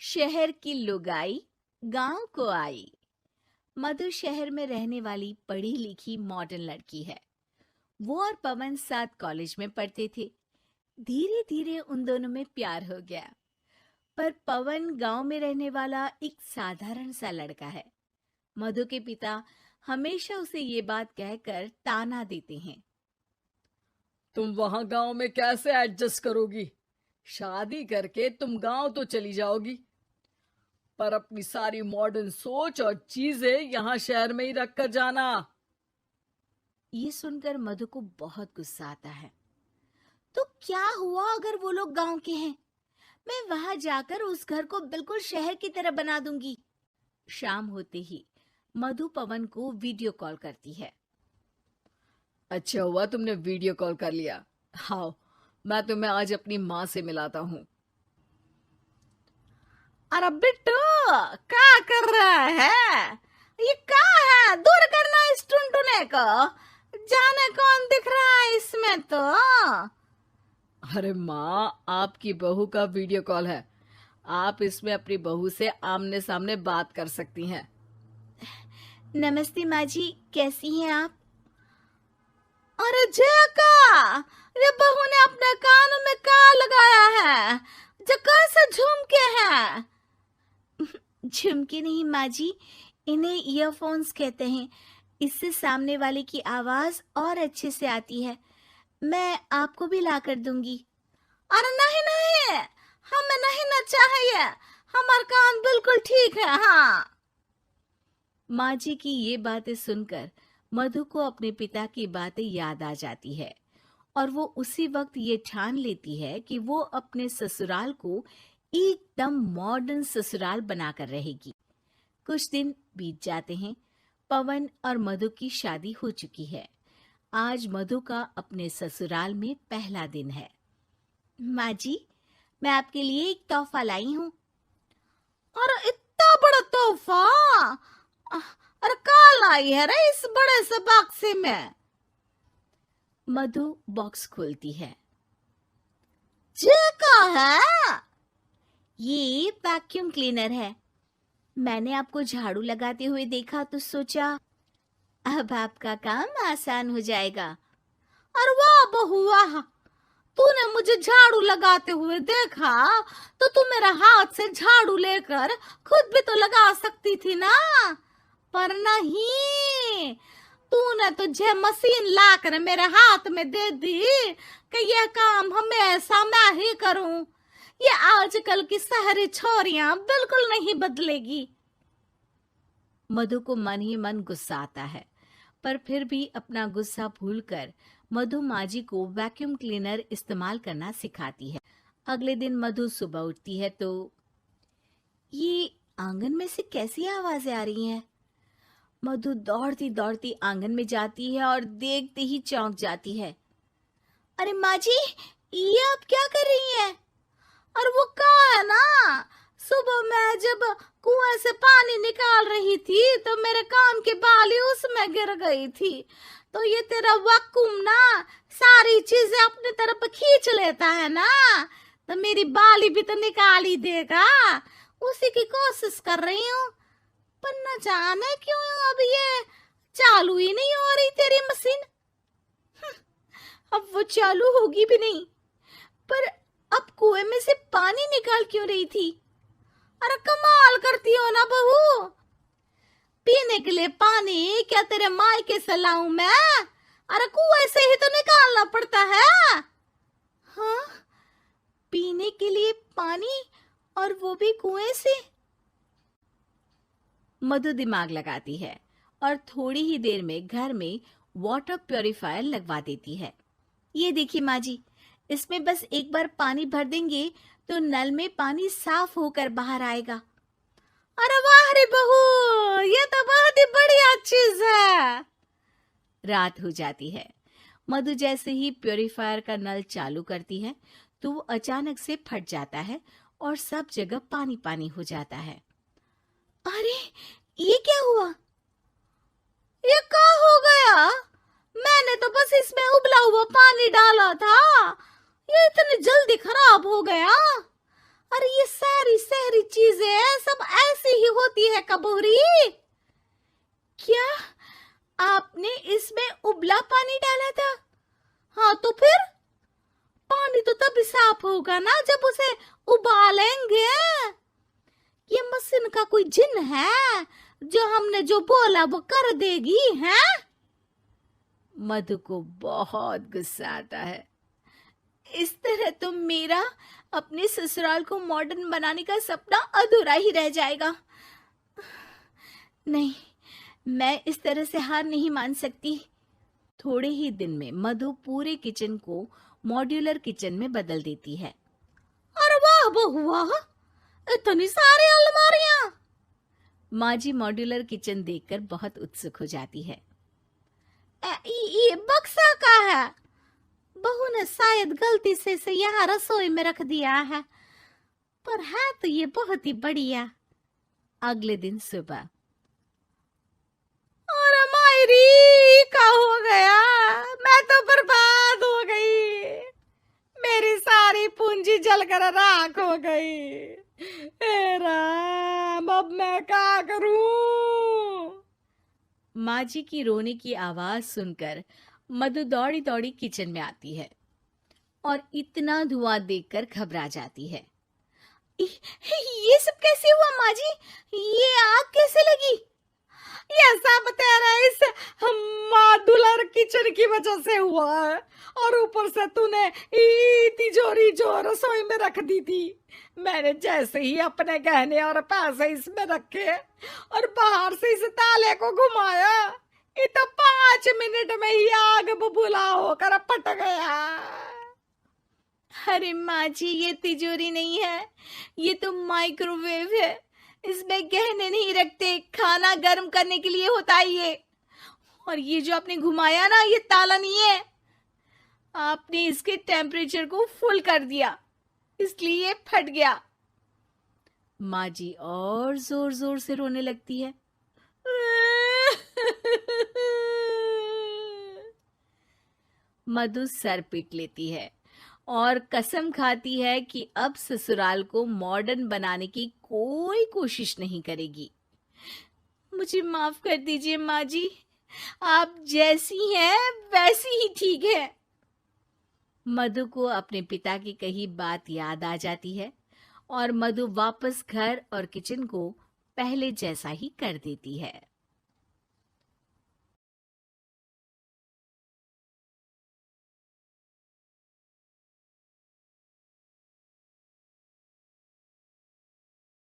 शहर की लुगाई गांव को आई। मधु शहर में रहने वाली पढ़ी लिखी मॉडर्न लड़की है। वो और पवन साथ कॉलेज में पढ़ते थे। धीरे धीरे उन दोनों में प्यार हो गया। पर पवन गांव में रहने वाला एक साधारण सा लड़का है। मधु के पिता हमेशा उसे ये बात कहकर ताना देते हैं। तुम वहां गांव में कैसे एडजस्ट करोगी? शादी करके तुम गांव तो चली जाओगी, पर अपनी सारी मॉडर्न सोच और चीजें यहाँ शहर में ही रख कर जाना। ये सुनकर मधु को बहुत गुस्सा आता है। तो क्या हुआ अगर वो लोग गांव के हैं? मैं वहां जाकर उस घर को बिल्कुल शहर की तरह बना दूंगी। शाम होते ही मधु पवन को वीडियो कॉल करती है। अच्छा हुआ तुमने वीडियो कॉल कर लिया। हाँ, मैं तुम्हें आज अपनी माँ से मिलाता हूँ। अरे बिट्टू, क्या कर रहा है? ये क्या है? दूर करना इस टुनटुने को। जाने कौन दिख रहा है इसमें तो। अरे माँ, आपकी बहू का वीडियो कॉल है। आप इसमें अपनी बहू से आमने सामने बात कर सकती हैं। नमस्ते माँ जी, कैसी हैं आप? अरे जका, ये बहू ने अपने कानों में क्या लगाया है? जका से झुमके हैं। झुमके नहीं माँ जी, इन्हें ईयरफोन्स कहते हैं। इससे सामने वाले की आवाज और अच्छे से आती है। मैं आपको भी ला कर दूंगी। अरे नहीं नहीं, हमें नहीं ना चाहिए। हमारा कान बिल्कुल ठीक है। हाँ। माँ जी की ये बातें सुनकर मधु को अपने पिता की बातें याद आ जाती है और वो उसी वक्त ये ठान लेती है कि वो अपने ससुराल को एकदम मॉडर्न ससुराल बनाकर रहेगी। कुछ दिन बीत जाते हैं। पवन और मधु की शादी हो चुकी है। आज मधु का अपने ससुराल में पहला दिन है। माँ जी, मैं आपके लिए एक तोहफा लाई हूँ। अरे इतना बड़ा तोहफा! अरे क्या लाई है रे इस बड़े से बक्से में? मधु बॉक्स खोलती है। ये क्या है? ये वैक्यूम क्लीनर है। मैंने आपको झाड़ू लगाते हुए देखा तो सोचा अब आपका काम आसान हो जाएगा। अरे वाह बहू वाह! तूने मुझे झाड़ू लगाते हुए देखा तो तू मेरा हाथ से झाड़ू लेकर खुद भी तो लगा सकती थी ना। पर नहीं, तूने तुझे मशीन लाकर मेरे हाथ में दे दी कि यह काम हमेशा मैं ही करूं। ये आजकल की शहरी छोरियां बिल्कुल नहीं बदलेगी। मधु को मन ही मन गुस्सा आता है, पर फिर भी अपना गुस्सा भूलकर मधु माजी को वैक्यूम क्लीनर इस्तेमाल करना सिखाती है। अगले दिन मधु सुबह उठती है तो ये आंगन में से कैसी आवाजें आ रही हैं? मधु दौड़ती दौड़ती आंगन में जाती है और देखते ही चौंक जाती है। अरे माँ जी, ये आप क्या कर रही हैं? और वो कहा है ना, सुबह मैं जब कुएं से पानी निकाल रही थी तो मेरे कान की बाली उसमें गिर गई थी। तो ये तेरा वैक्यूम ना सारी चीजें अपनी तरफ खींच लेता है ना, तो मेरी बाली भी तो निकाल ही देगा। उसी की कोशिश कर रही हूँ, पर न जाने क्यों अब ये चालू ही नहीं हो रही तेरी मशीन। अब वो चालू होगी भी नहीं। पर अब कुएं में से पानी निकाल क्यों रही थी? अरे कमाल करती हो ना बहू। पीने के लिए पानी क्या तेरे मायके से लाऊं मैं? अरे कुएं से ही तो निकालना पड़ता है। हाँ, पीने के लिए पानी, और वो भी कुएं से। मधु दिमाग लगाती है और थोड़ी ही देर में घर में वाटर प्यूरिफायर लगवा देती है। ये देखिए माँ जी, इसमें बस एक बार पानी भर देंगे तो नल में पानी साफ होकर बाहर आएगा। अरे वाह रे बहू, ये तो बहुत ही बढ़िया चीज है। रात हो जाती है। मधु जैसे ही प्यूरिफायर का नल चालू करती है तो वो अचानक से फट जाता है और सब जगह पानी पानी हो जाता है। अरे ये क्या हुआ? ये क्या हो गया? मैंने तो बस इसमें उबला हुआ पानी डाला था, ये इतनी जल्दी खराब हो गया। अरे ये सारी सारी चीजें सब ऐसी ही होती है कबूरी। क्या आपने इसमें उबला पानी डाला था? हाँ तो फिर पानी तो तभी साफ होगा ना जब उसे उबालेंगे। ये मशीन का कोई जिन है जो हमने जो बोला वो कर देगी है? मधु को बहुत गुस्सा आता है। इस तरह तो मेरा अपने ससुराल को मॉडर्न बनाने का सपना अधूरा ही रह जाएगा। नहीं, मैं इस तरह से हार नहीं मान सकती। थोड़े ही दिन में मधु पूरे किचन को मॉड्यूलर किचन में बदल देती है। अरे वाह बहुआ, इतनी सारी अलमारियां! माँ जी मॉड्यूलर किचन देखकर बहुत उत्सुक हो जाती है। ये बक्सा का है। बहू ने शायद गलती से इसे यहाँ रसोई में रख दिया है, पर है तो ये बहुत ही बढ़िया। अगले दिन सुबह, और मायरी क्या हो गया? मैं तो बर्बाद हो गई, मेरी सारी पूंजी जलकर राख हो गई। हे राम, अब मैं क्या करूं? माँ जी की रोने की आवाज सुनकर मधु दौड़ी दौड़ी किचन में आती है और इतना धुआं देखकर घबरा जाती है। ये सब कैसे हुआ माँ जी? ये आग कैसे लगी? ये सब तेरा इस मॉड्यूलर किचन की वजह से हुआ है, और ऊपर से तूने तिजोरी जो रसोई में रख दी थी, मैंने जैसे ही अपने गहने और पैसे इसमें रखे और बाहर से इस ताले को घुमाया, ये तो 5 मिनट में ही आग बबूला होकर फट गया। अरे माँ जी, ये तिजोरी नहीं है, ये तो माइक्रोवेव है। इसमें गहने नहीं रखते, खाना गर्म करने के लिए होता है ये। और ये जो आपने घुमाया ना, ये ताला नहीं है, आपने इसके टेम्परेचर को फुल कर दिया, इसलिए ये फट गया। माँ जी और जोर जोर से रोने लगती है। मधु सर पीट लेती है और कसम खाती है कि अब ससुराल को मॉडर्न बनाने की कोई कोशिश नहीं करेगी। मुझे माफ कर दीजिए माँ जी, आप जैसी हैं वैसी ही ठीक है। मधु को अपने पिता की कही बात याद आ जाती है और मधु वापस घर और किचन को पहले जैसा ही कर देती है।